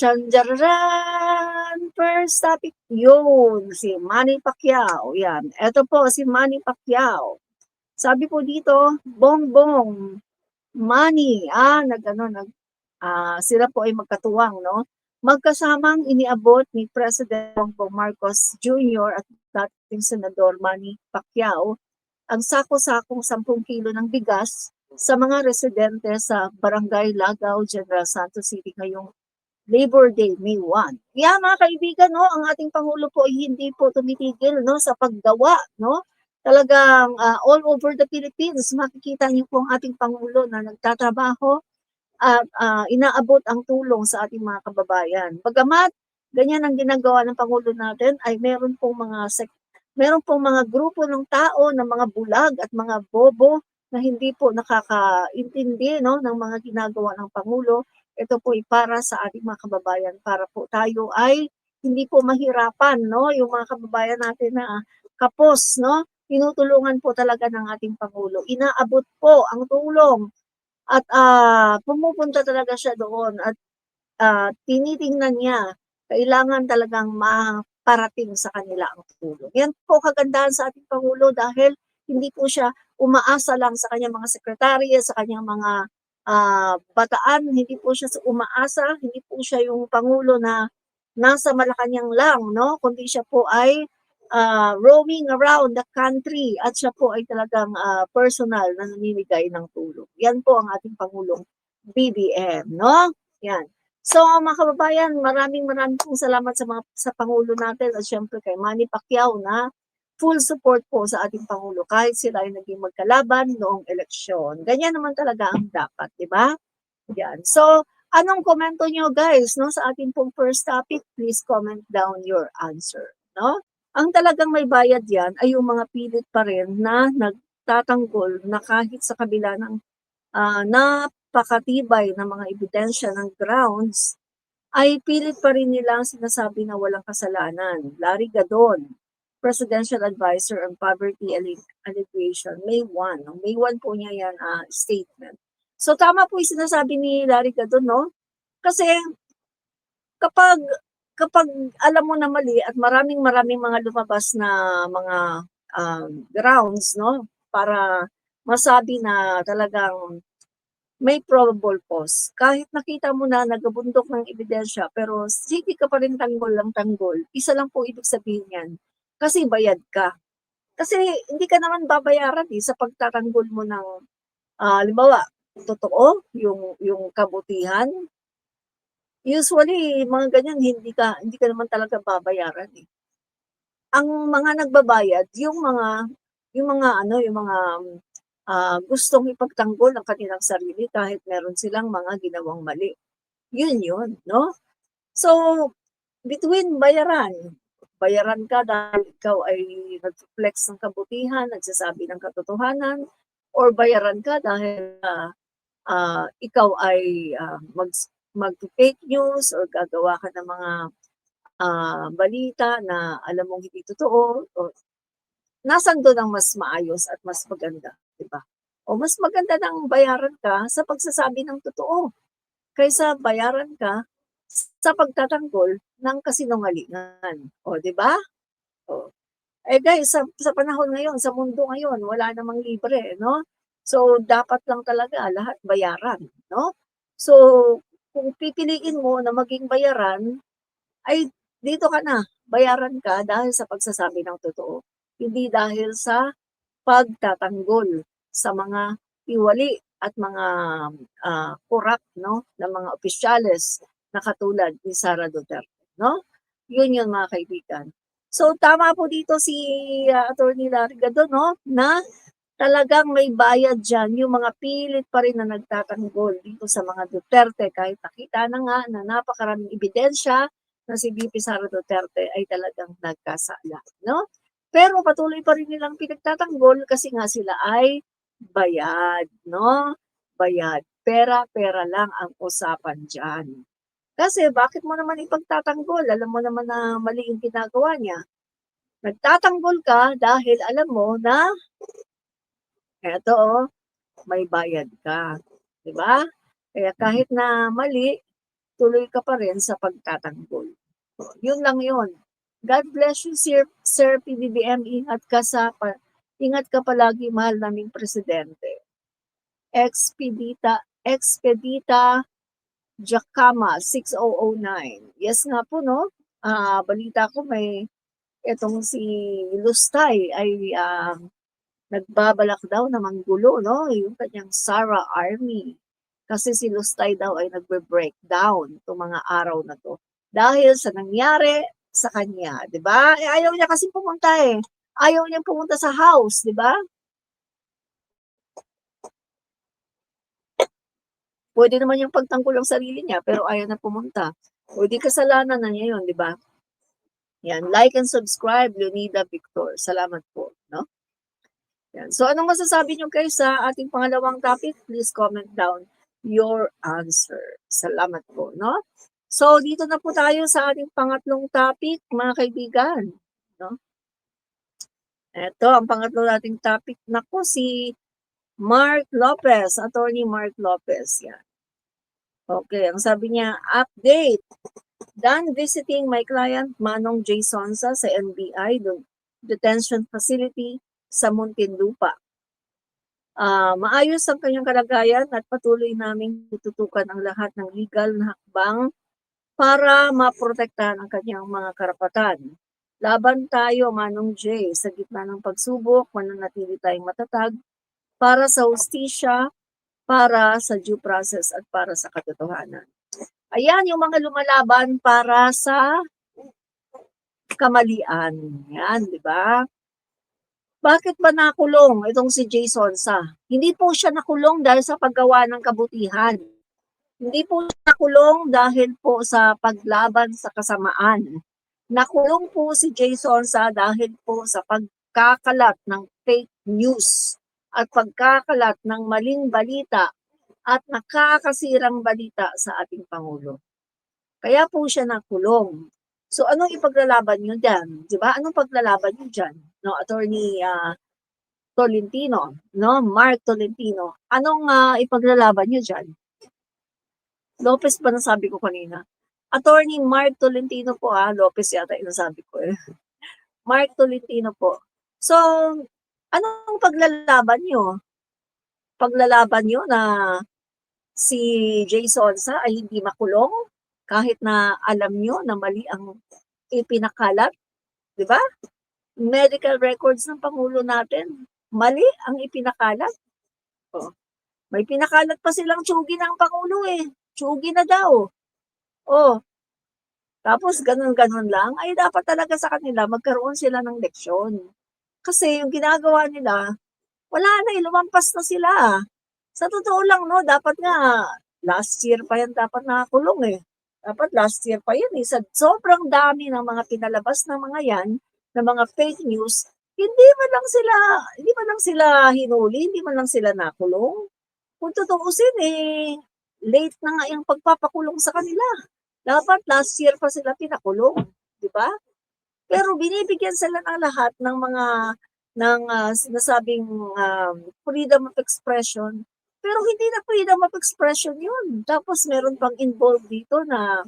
Tsanjararan! First topic, yun, si Manny Pacquiao. Yan. Ito po si Manny Pacquiao. Sabi po dito, Bongbong, Manny, sila po ay magkatuwang, no? Magkasamang iniabot ni President Bongbong Marcos Jr. at dating Senador Manny Pacquiao ang sako-sakong 10 kilo ng bigas sa mga residente sa Barangay Lagaw, General Santos City ngayong Labor Day, May 1. Yeah, mga kaibigan, no, ang ating Pangulo po ay hindi po tumitigil, no, sa paggawa, no. Talagang all over the Philippines, makikita niyo po ang ating Pangulo na nagtatrabaho at inaabot ang tulong sa ating mga kababayan. Bagamat ganyan ang ginagawa ng Pangulo natin, ay meron pong mga grupo ng tao, ng mga bulag at mga bobo na hindi po nakakaintindi, no, ng mga ginagawa ng Pangulo. Ito po ay para sa ating mga kababayan, para po tayo ay hindi po mahirapan, no, yung mga kababayan natin na kapos, no, tinutulungan po talaga ng ating Pangulo. Inaabot po ang tulong at pumupunta talaga siya doon at tinitingnan niya, kailangan talagang maparating sa kanila ang tulong. Yan po kagandahan sa ating Pangulo dahil hindi po siya umaasa lang sa kanyang mga sekretarya, sa kanyang mga bataan, hindi po siya umaasa, hindi po siya yung Pangulo na nasa Malacanang lang, no? Kundi siya po ay roaming around the country at siya po ay talagang personal na namimigay ng tulong. Yan po ang ating Pangulong BBM, no? Yan. So mga kababayan, maraming pong salamat sa Pangulo natin at syempre kay Manny Pacquiao na full support po sa ating Pangulo kahit sila ay naging magkalaban noong eleksyon. Ganyan naman talaga ang dapat, di ba? Yan. So, anong komento nyo guys, no, sa ating pong first topic? Please comment down your answer, no? Ang talagang may bayad yan ay yung mga pilit pa rin na nagtatanggol na kahit sa kabila ng napakatibay na mga ebidensya ng grounds, ay pilit pa rin nilang sinasabi na walang kasalanan. Larry Gadon, Presidential Advisor on Poverty Alleviation, May 1. No? May 1 po niya yan statement. So tama po yung sinasabi ni Larry Gadon, no? Kasi kapag alam mo na mali at maraming mga lumabas na mga grounds, no? Para masabi na talagang may probable cause. Kahit nakita mo na nagabundok ng ebidensya, pero sige ka pa rin tanggol lang tanggol, isa lang po ibig sabihin yan. Kasi bayad ka. Kasi hindi ka naman babayaran sa pagtatanggol mo ng, halimbawa, totoo, yung kabutihan. Usually, mga ganyan, hindi ka naman talaga babayaran Ang mga nagbabayad, yung mga gustong ipagtanggol ang kanilang sarili kahit meron silang mga ginawang mali. Yun, no? So, between bayaran ka dahil ikaw ay nag-flex ng kabutihan, nagsasabi ng katotohanan, or bayaran ka dahil ikaw ay mag-fake news or gagawa ka ng mga balita na alam mong hindi totoo, o nasan doon ang mas maayos at mas maganda, di ba? O mas maganda nang bayaran ka sa pagsasabi ng totoo kaysa bayaran ka sa pagtatanggol ng kasinungalingan. O, di ba? O. Eh guys, sa panahon ngayon, sa mundo ngayon, wala namang libre, no? So, dapat lang talaga lahat bayaran, no? So, kung pipiliin mo na maging bayaran, ay dito ka na, bayaran ka dahil sa pagsasabi ng totoo. Hindi dahil sa pagtatanggol sa mga iwali at mga corrupt, no, na mga opisyales na katulad ni Sara Duterte, no? Yun mga kaibigan. So tama po dito si Attorney Larry Gadon, no, na talagang may bayad dyan yung mga pilit pa rin na nagtatanggol dito sa mga Duterte kahit nakita na nga na napakaraming ebidensya na si VP Sara Duterte ay talagang nagkasala, no? Pero patuloy pa rin nilang pinagtatanggol kasi nga sila ay bayad, no? Bayad. Pera lang ang usapan dyan. Kasi bakit mo naman ipagtatanggol? Alam mo naman na mali yung ginagawa niya. Nagtatanggol ka dahil alam mo na eto may bayad ka. Diba? Kaya kahit na mali, tuloy ka pa rin sa pagtatanggol. So, yun lang yun. God bless you, Sir PBBM. Ingat ka palagi, mahal naming presidente. Expedita Jacama 6009. Yes nga po, no? Balita ko may itong si Lustay ay nagbabalak daw na manggulo, no? Yung kanyang Sara Army. Kasi si Lustay daw ay nagbe-breakdown itong mga araw na to. Dahil sa nangyari sa kanya, di ba? Ayaw niya kasi pumunta eh. Ayaw niya pumunta sa house, di ba? Pwede naman yung pagtanggol ng sarili niya, pero ayaw na pumunta. O di kasalanan na niya yun, di ba? Yan, like and subscribe, Leonida Victor. Salamat po, no? Yan. So, anong masasabi niyo guys sa ating pangalawang topic? Please comment down your answer. Salamat po, no? So, dito na po tayo sa ating pangatlong topic, mga kaibigan, no? Ito, ang pangatlo nating topic na po si Mark Lopez, Attorney Mark Lopez. Yan. Okay, ang sabi niya, update. Done visiting my client Manong J. Sonsa sa NBI detention facility sa Muntinlupa. Maayos ang kanyang kalagayan at patuloy naming tututukan ang lahat ng legal na hakbang para maprotektahan ang kanyang mga karapatan. Laban tayo, Manong J. Sa gitna ng pagsubok, mananatili tayong matatag para sa hustisya, para sa due process at para sa katotohanan. Ayan yung mga lumalaban para sa kamalian. Yan, di ba? Bakit ba nakulong itong si Jason Sa? Hindi po siya nakulong dahil sa paggawa ng kabutihan. Hindi po siya nakulong dahil po sa paglaban sa kasamaan. Nakulong po si Jason Sa dahil po sa pagkakalat ng fake news at pagkakalat ng maling balita at nakakasirang balita sa ating Pangulo. Kaya po siya nakulong. So anong ipaglalaban nyo dyan? Diba? Anong paglalaban nyo dyan? No, Attorney Tolentino, no? Mark Tolentino. Anong ipaglalaban nyo dyan? Lopez ba nasabi ko kanina? Attorney Mark Tolentino po Lopez yata yung nasabi ko eh. Mark Tolentino po. So, anong paglalaban nyo? Paglalaban nyo na si Jason Sa ay hindi makulong kahit na alam nyo na mali ang ipinakalat, di ba? Medical records ng Pangulo natin, mali ang ipinakalat. Oh. May pinakalat pa silang tsugi ng Pangulo eh. Tsugi na daw. Oh. Tapos ganun-ganun lang, ay dapat talaga sa kanila magkaroon sila ng leksyon. Kasi yung ginagawa nila, wala na lumampas na sila. Sa totoo lang, no, dapat nga, last year pa yan dapat nakakulong eh. Dapat last year pa yan eh. Sa sobrang dami ng mga pinalabas ng mga yan, ng mga fake news, hindi man lang sila hinuli, hindi man lang sila nakulong. Kung tutuusin eh, late na nga yung pagpapakulong sa kanila. Dapat last year pa sila pinakulong, di ba? Pero binibigyan sila ng lahat ng mga sinasabing freedom of expression. Pero hindi na freedom of expression yun. Tapos meron pang involved dito na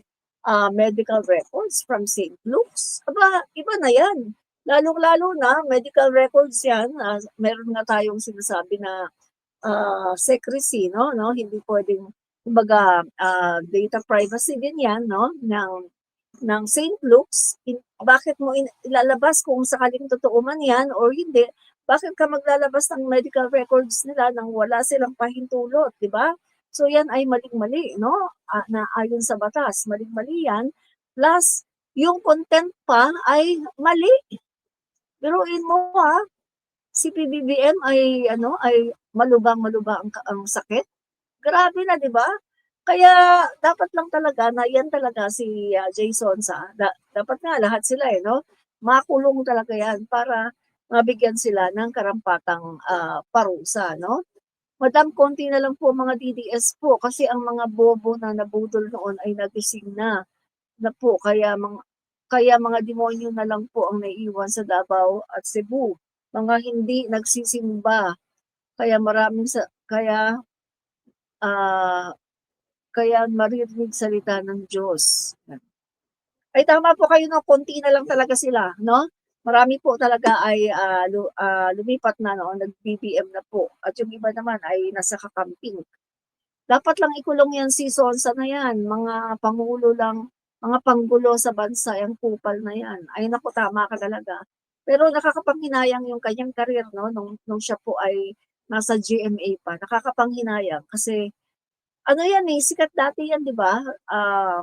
medical records from St. Luke's. Aba, iba na yan. Lalong-lalo na medical records yan. Meron nga tayong sinasabi na secrecy, no? Hindi pwedeng, kumbaga, data privacy din yan, no? Ng St. Luke's, bakit mo ilalabas kung sakaling totoo man yan or hindi? Bakit ka maglalabas ng medical records nila nang wala silang pahintulot, di ba? So yan ay maling-mali, no? Na ayon sa batas, maling-mali yan. Plus, yung content pa ay mali. Biruin mo si PBBM ay malubang-malubang ang sakit. Grabe na, di ba? Kaya dapat lang talaga na yan talaga si Jason Sa. Dapat nga lahat sila no? Makulong talaga yan para mabigyan sila ng karampatang parusa, no? Madam, konti na lang po mga DDS po kasi ang mga bobo na nabudol noon ay nagising na po. Kaya mga demonyo na lang po ang naiiwan sa Davao at Cebu. Mga hindi nagsisimba. Kaya kaya maririnig salita ng Diyos. Ay tama po kayo 'no, konti na lang talaga sila 'no? Marami po talaga ay, lumipat na 'no, nag-BBM na po at yung iba naman ay nasa kakamping. Dapat lang ikulong 'yan si Sonsa na 'yan, mga pangulo lang, mga panggulo sa bansa yang kupal na 'yan. Ay naku, tama ka talaga. Pero nakakapanghinayang yung kanyang career 'no, nung siya po ay nasa GMA pa, nakakapanghinayang kasi ano 'yan, eh, sikat dati 'yan 'di ba?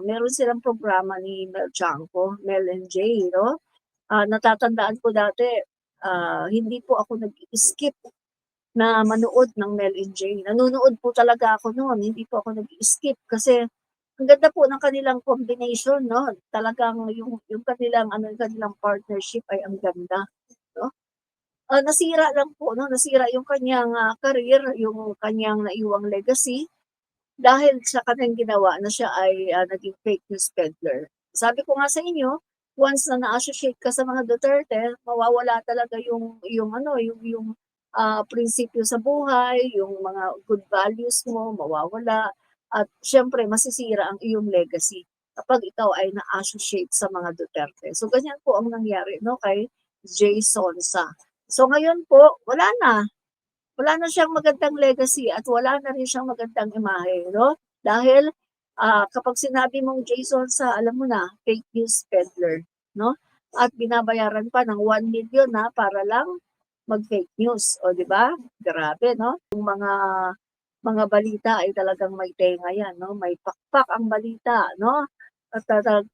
Meron silang programa ni Mel Tiangco, Mel and Jay 'no? Natatandaan ko dati, hindi po ako nag-i-skip na manood ng Mel and Jay. Nanonood po talaga ako no'n, hindi po ako nag-i-skip kasi ang ganda po ng kanilang combination 'no? Talagang yung kanilang ano, yung kanilang partnership ay ang ganda 'no? Nasira lang po 'no, nasira yung kanyang, career, yung kanyang naiwang legacy. Dahil sa kanyang ginawa na siya ay, naging fake news peddler. Sabi ko nga sa inyo, once na na-associate ka sa mga Duterte, mawawala talaga yung ano, prinsipyo sa buhay, yung mga good values mo mawawala at siyempre masisira ang iyong legacy kapag ikaw ay na-associate sa mga Duterte. So ganyan po ang nangyari 'no, kay Jay Sonsa. So ngayon po, wala na siyang magandang legacy at wala na rin siyang magandang imahe 'no, dahil, kapag sinabi mong Jason sa alam mo na, fake news peddler 'no, at binabayaran pa ng 1 million na para lang mag-fake news, o 'di ba? Grabe 'no, yung mga balita ay talagang may tenga 'yan 'no, may pakpak ang balita 'no, at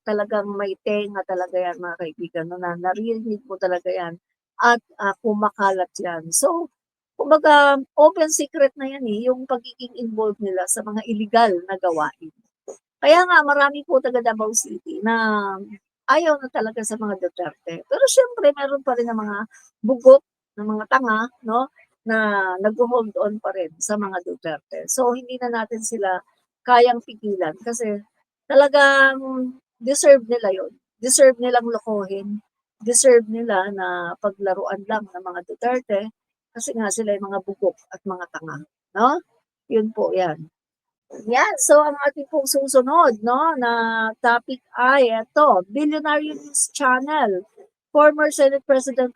talagang may tenga talaga 'yan mga kaibigan 'no, na naririnig mo talaga 'yan at, kumakalat 'yan. So, kumbaga open secret na 'yan, eh, yung pagiging involved nila sa mga illegal na gawain. Kaya nga marami po taga Davao City na ayaw na talaga sa mga Duterte. Pero siyempre meron pa rin ang mga bugok na mga tanga 'no, na nagho-hold on pa rin sa mga Duterte. So hindi na natin sila kayang pigilan kasi talagang deserve nila 'yun. Deserve nilang lokohin, deserve nila na paglaruan lang ng mga Duterte kasi nga sila ay mga bugok at mga tanga 'no, 'yun po 'yan. Yan, so ang ating pong susunod 'no, na topic ay eto, Billionaire News Channel. Former Senate President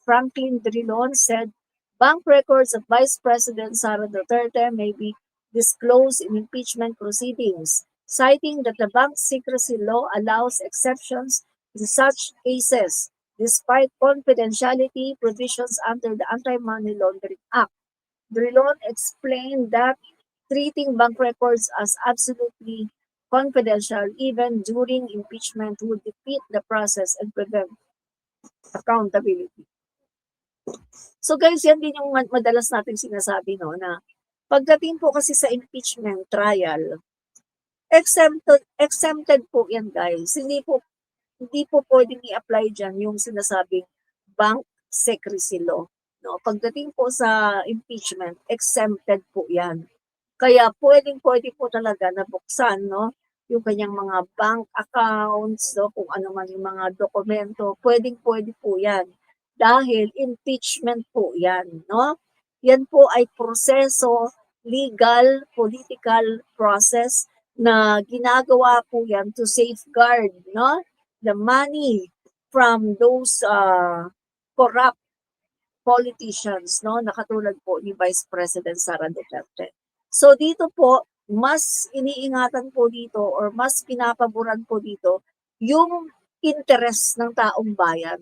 Franklin Drilon said bank records of Vice President Sara Duterte may be disclosed in impeachment proceedings, citing that the bank secrecy law allows exceptions in such cases despite confidentiality provisions under the Anti-Money Laundering Act. Drilon explained that treating bank records as absolutely confidential even during impeachment would defeat the process and prevent accountability. So guys, yan din yung madalas nating sinasabi no, na pagdating po kasi sa impeachment trial, exempted po yan guys. Hindi po pwedeng i-apply diyan yung sinasabing bank secrecy law. No, pagdating po sa impeachment, exempted po yan. Kaya puwedeng-pwede po talaga na buksan 'no, yung kanyang mga bank accounts 'no, kung ano man yung mga dokumento, puwedeng-pwede po 'yan. Dahil impeachment po 'yan 'no. 'Yan po ay proseso, legal, political process na ginagawa po 'yan to safeguard 'no, the money from those, corrupt politicians 'no, na katulad po ni Vice President Sara Duterte. So dito po, mas iniingatan po dito or mas pinapaboran po dito yung interes ng taong bayan.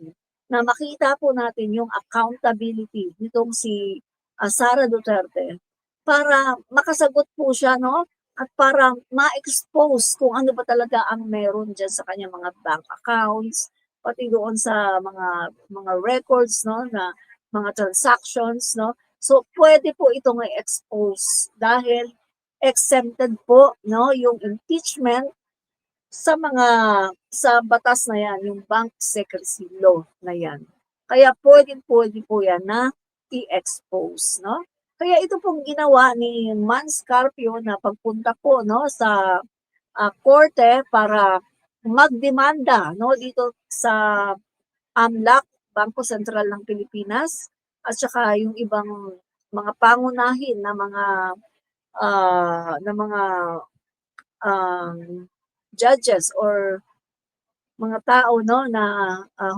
Na makita po natin yung accountability nitong si, Sara Duterte para makasagot po siya 'no, at para ma-expose kung ano ba talaga ang meron diyan sa kanyang mga bank accounts, pati doon sa mga records 'no, na mga transactions 'no. So pwede po itong i-expose dahil exempted po 'no, yung impeachment sa batas na 'yan, yung bank secrecy law na 'yan. Kaya puwedeng-pwede po 'yan na i-expose 'no. Kaya ito pong ginawa ni Mans Carpio na pagpunta po 'no sa, korte para magdemanda 'no dito sa AMLAC, Bangko Sentral ng Pilipinas, at saka yung ibang mga pangunahin na mga judges or mga tao no na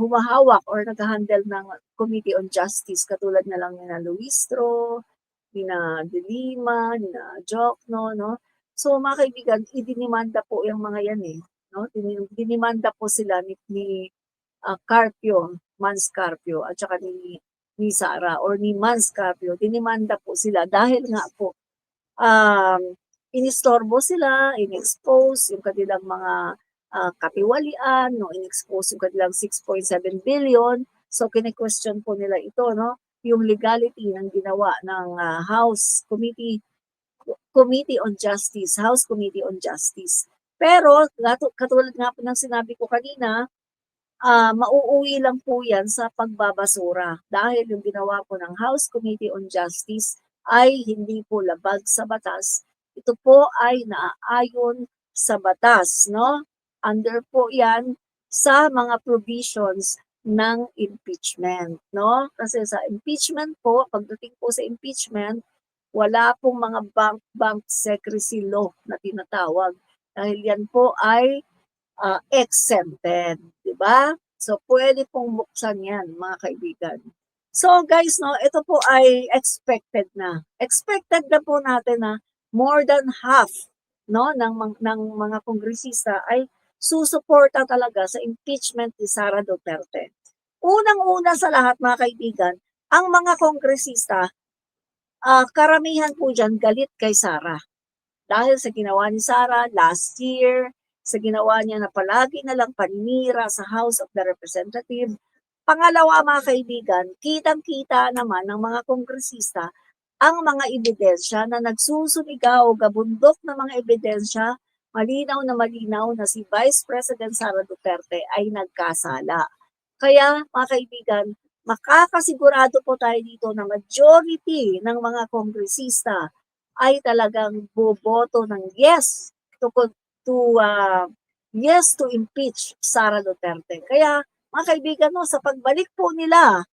humahawak or nag-handle ng Committee on Justice katulad na lang nina Luistro, nina De Lima, nina Jokno, no? So mga kaibigan, idinimanda po yung mga yan no? Dinimanda po sila ni Carpio, Mans Carpio at saka ni Sara or ni Mans Carpio. Dinimanda po sila dahil nga po inistorbo sila, in-expose yung kanilang mga katiwalian, no, in-expose yung kanilang 6.7 billion. So, kine-question po nila ito, no, yung legality ng ginawa ng Committee on Justice, House Committee on Justice. Pero, katulad nga po ng sinabi ko kanina, mauuwi lang po yan sa pagbabasura dahil yung ginawa po ng House Committee on Justice ay hindi po labag sa batas. Ito po ay naaayon sa batas, no? Under po yan sa mga provisions ng impeachment, no? Kasi sa impeachment po, pagdating po sa impeachment, wala pong mga bank secrecy law na tinatawag dahil yan po ay exempted, di ba? So, pwede pong buksan yan, mga kaibigan. So, guys, no, ito po ay expected na. Expected na po natin na more than half no, ng mga kongresista ay susuporta talaga sa impeachment ni Sara Duterte. Unang-una sa lahat, mga kaibigan, ang mga kongresista, karamihan po dyan galit kay Sara. Dahil sa ginawa ni Sara last year, sa ginawa niya na palagi na lang paninira sa House of the Representatives. Pangalawa, mga kaibigan, kitang-kita naman ng mga kongresista ang mga ebidensya na nagsusumigaw, gabundok na mga ebidensya, malinaw na si Vice President Sara Duterte ay nagkasala. Kaya, mga kaibigan, makakasigurado po tayo dito na majority ng mga kongresista ay talagang boboto ng yes to impeach Sara Duterte. Kaya mga kaibigan no, sa pagbalik po nila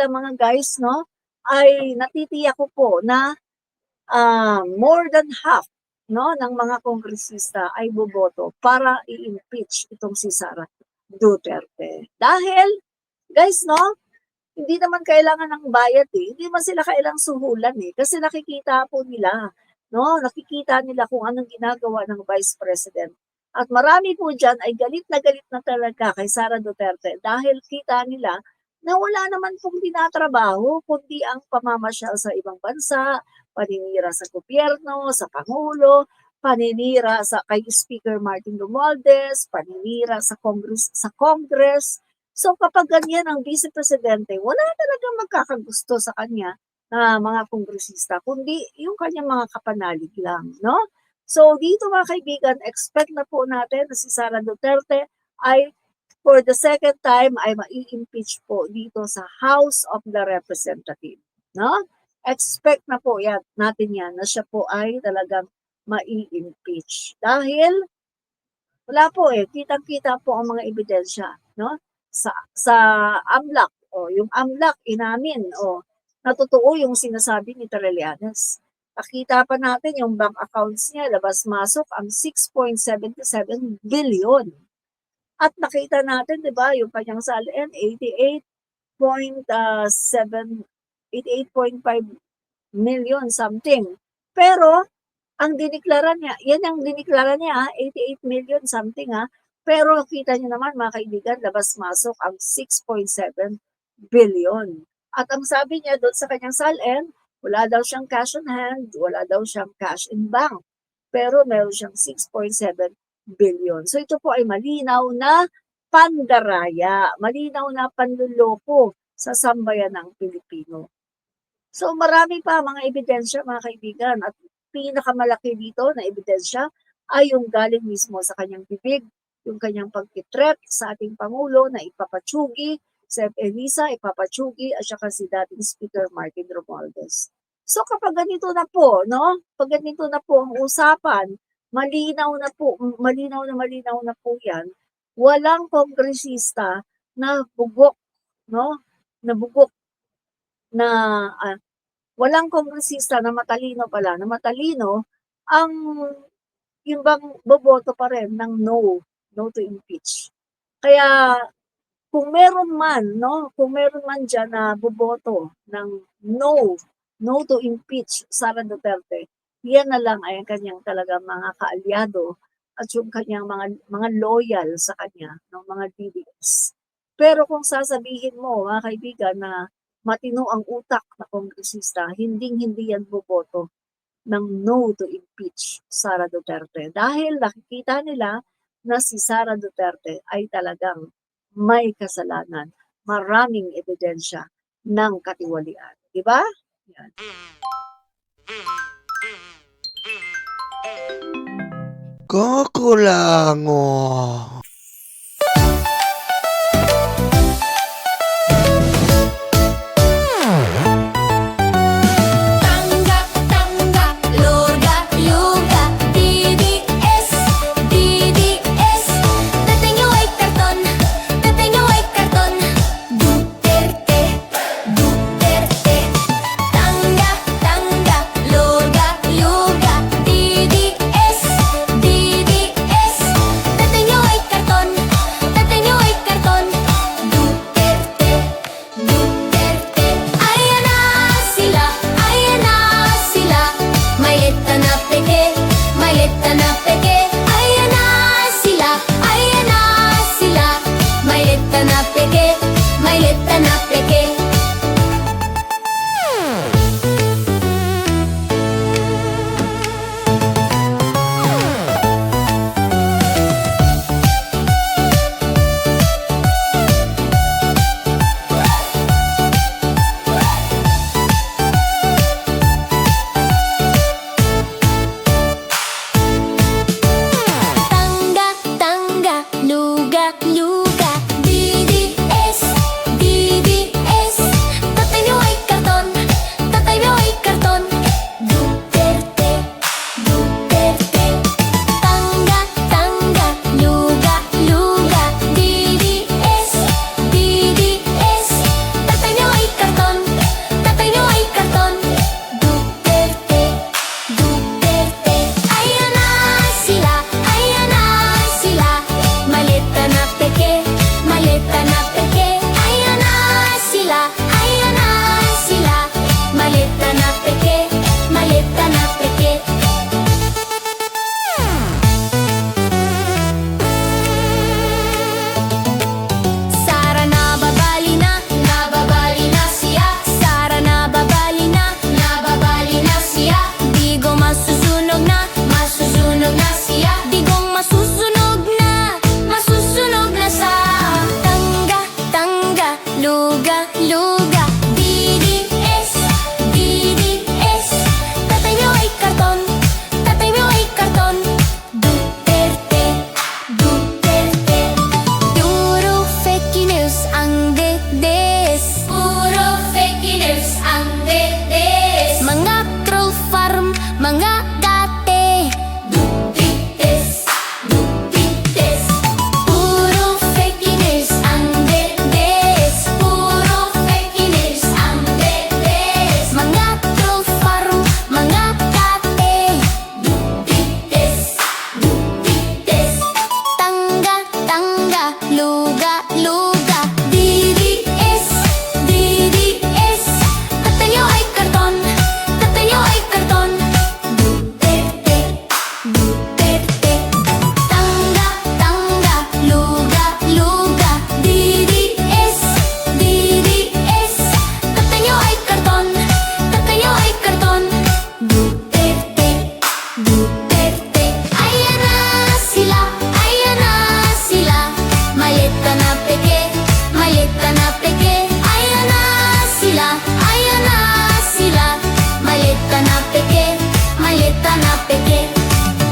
mga guys no, ay natitiyak ko po na more than half no ng mga kongresista ay boboto para i-impeach itong si Sara Duterte. Dahil guys no, hindi naman kailangan ng bayad Hindi man sila kailangang suhulan Kasi nakikita po nila, no? Nakikita nila kung anong ginagawa ng Vice President. At marami po dyan ay galit na talaga kay Sara Duterte dahil kita nila na wala naman pong tinatrabaho kundi ang pamamasyal sa ibang bansa, paninira sa gobyerno, sa Pangulo, paninira kay Speaker Martin Romualdez, paninira sa Congress. So kapag ganyan ang Vice Presidente, wala talagang magkakagusto sa kanya na mga kongresista, kundi yung kanyang mga kapanalig lang, no? So dito mga kaibigan, expect na po natin na si Sara Duterte ay for the second time ay mai-impeach po dito sa House of the Representatives, no? Expect na po natin yan na siya po ay talagang mai-impeach. Dahil wala po kitang-kita po ang mga ebidensya, no? Sa AMLAC, yung AMLAC inamin, na totoo yung sinasabi ni Trillanes. Nakita pa natin yung bank accounts niya, labas-masok ang 6.77 billion. At nakita natin, di ba, yung kanyang salian, 88.5 million something. Pero, ang diniklara niya, yan ang diniklara niya, 88 million something Pero kita niyo naman mga kaibigan, labas-masok ang 6.7 billion. At ang sabi niya doon sa kanyang SALN, wala daw siyang cash on hand, wala daw siyang cash in bank. Pero meron siyang 6.7 billion. So ito po ay malinaw na pandaraya, malinaw na panluloko sa sambayan ng Pilipino. So marami pa mga ebidensya mga kaibigan at pinakamalaki dito na ebidensya ay yung galing mismo sa kanyang bibig, yung kanyang pagtitret sa ating Pangulo na ipapatsugi, si Elisa ipapatsugi at saka si dating Speaker Martin Romualdez. So kapag ganito na po, no? Pag ganito na po ang usapan, malinaw na po yan, walang kongresista na bugok, no? Na bugok na walang kongresista na matalino ang yung bang boboto pa rin ng no to impeach. Kaya kung meron man, no, kung meron man diyan na boboto ng no to impeach Sara Duterte, yan na lang ay ang kanyang talagang mga kaalyado at yung kanyang mga loyal sa kanya, no, mga DDS. Pero kung sasabihin mo, mga kaibigan, na matino ang utak na kongresista, hinding-hindi yan boboto ng no to impeach Sara Duterte dahil nakikita nila na si Sara Duterte ay talagang may kasalanan, maraming ebidensya ng katiwalian, di ba? Yan. Kakulango.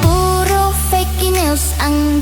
Puro fake news ang